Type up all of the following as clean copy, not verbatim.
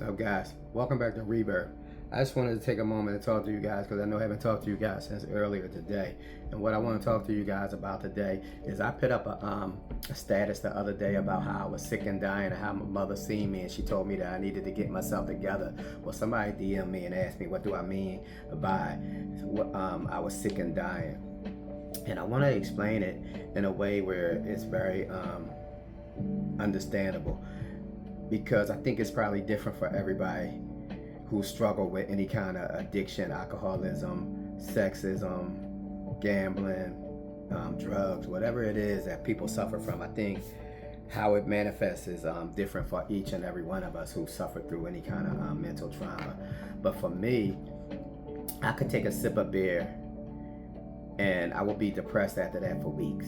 What's up, guys? Welcome back to Rebirth. I just wanted to take a moment to talk to you guys because I know I haven't talked to you guys since earlier today. And what I want to talk to you guys about today is I put up a status the other day about how I was sick and dying and how my mother seen me and she told me that I needed to get myself together. Well, somebody DM'd me and asked me what do I mean by I was sick and dying. And I want to explain it in a way where it's very understandable, because I think it's probably different for everybody who struggle with any kind of addiction, alcoholism, sexism, gambling, drugs, whatever it is that people suffer from. I think how it manifests is different for each and every one of us who suffer through any kind of mental trauma. But for me, I could take a sip of beer and I would be depressed after that for weeks.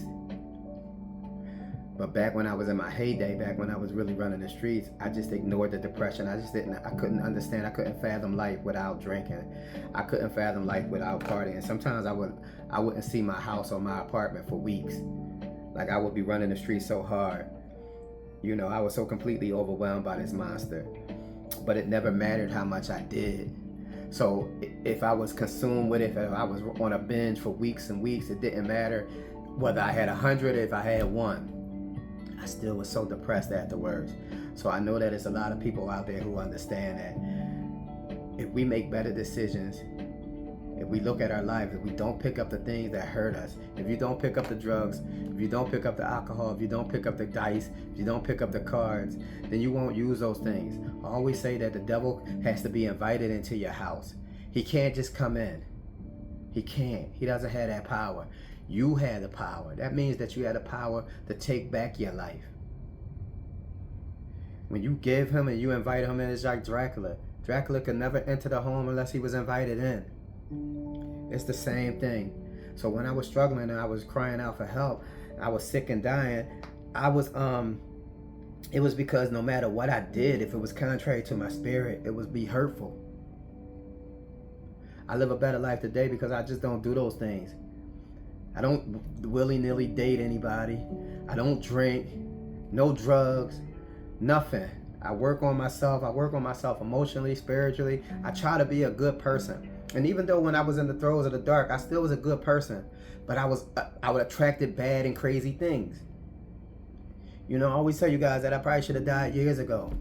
But back when I was in my heyday, back when I was really running the streets, I just ignored the depression. I couldn't understand. I couldn't fathom life without drinking. I couldn't fathom life without partying. Sometimes I wouldn't see my house or my apartment for weeks. Like, I would be running the streets so hard. You know, I was so completely overwhelmed by this monster. But it never mattered how much I did. So if I was consumed with it, if I was on a binge for weeks and weeks, it didn't matter whether I had 100 or if I had one. I still was so depressed afterwards. So I know that there's a lot of people out there who understand that if we make better decisions, if we look at our lives, if we don't pick up the things that hurt us, if you don't pick up the drugs, if you don't pick up the alcohol, if you don't pick up the dice, if you don't pick up the cards, then you won't use those things. I always say that the devil has to be invited into your house. He can't just come in. He can't. He doesn't have that power. You had the power. That means that you had the power to take back your life. When you give him and you invite him in, it's like Dracula. Dracula could never enter the home unless he was invited in. It's the same thing. So when I was struggling and I was crying out for help, I was sick and dying, it was because no matter what I did, if it was contrary to my spirit, it would be hurtful. I live a better life today because I just don't do those things. I don't willy-nilly date anybody. I don't drink, no drugs, nothing. I work on myself. I work on myself emotionally, spiritually. I try to be a good person. And even though when I was in the throes of the dark, I still was a good person. But I would attracted bad and crazy things. You know, I always tell you guys that I probably should have died years ago.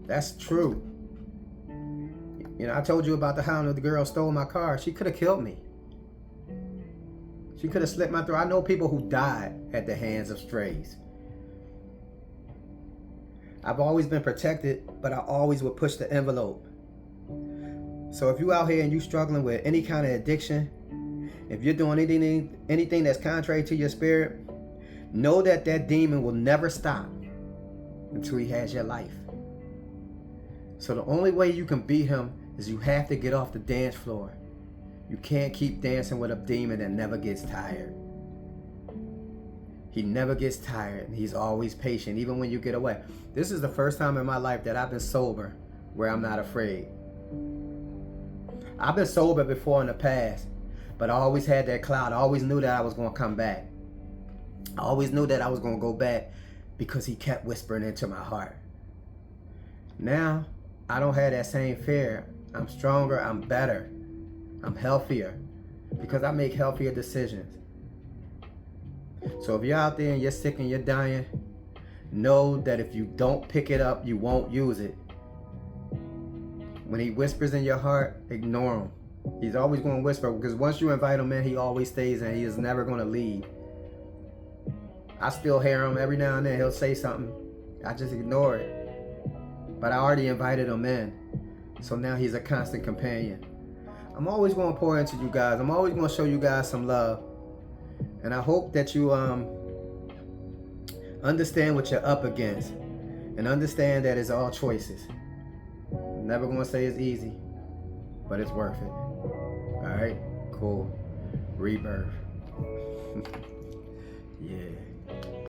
That's true. You know, I told you about how the girl stole my car. She could have killed me. She could have slit my throat. I know people who died at the hands of strays. I've always been protected, but I always would push the envelope. So if you out here and you struggling with any kind of addiction, if you're doing anything that's contrary to your spirit, know that that demon will never stop until he has your life. So the only way you can beat him is you have to get off the dance floor. You can't keep dancing with a demon that never gets tired. He never gets tired. He's always patient, even when you get away. This is the first time in my life that I've been sober where I'm not afraid. I've been sober before in the past, but I always had that cloud. I always knew that I was going to come back. I always knew that I was going to go back because he kept whispering into my heart. Now, I don't have that same fear. I'm stronger. I'm better. I'm healthier because I make healthier decisions. So if you're out there and you're sick and you're dying, know that if you don't pick it up, you won't use it. When he whispers in your heart, ignore him. He's always going to whisper, because once you invite him in, he always stays in. He is never going to leave. I still hear him every now and then. He'll say something. I just ignore it. But I already invited him in. So now he's a constant companion. I'm always going to pour into you guys. I'm always going to show you guys some love. And I hope that you understand what you're up against. And understand that it's all choices. I'm never going to say it's easy. But it's worth it. Alright? Cool. Rebirth. Yeah.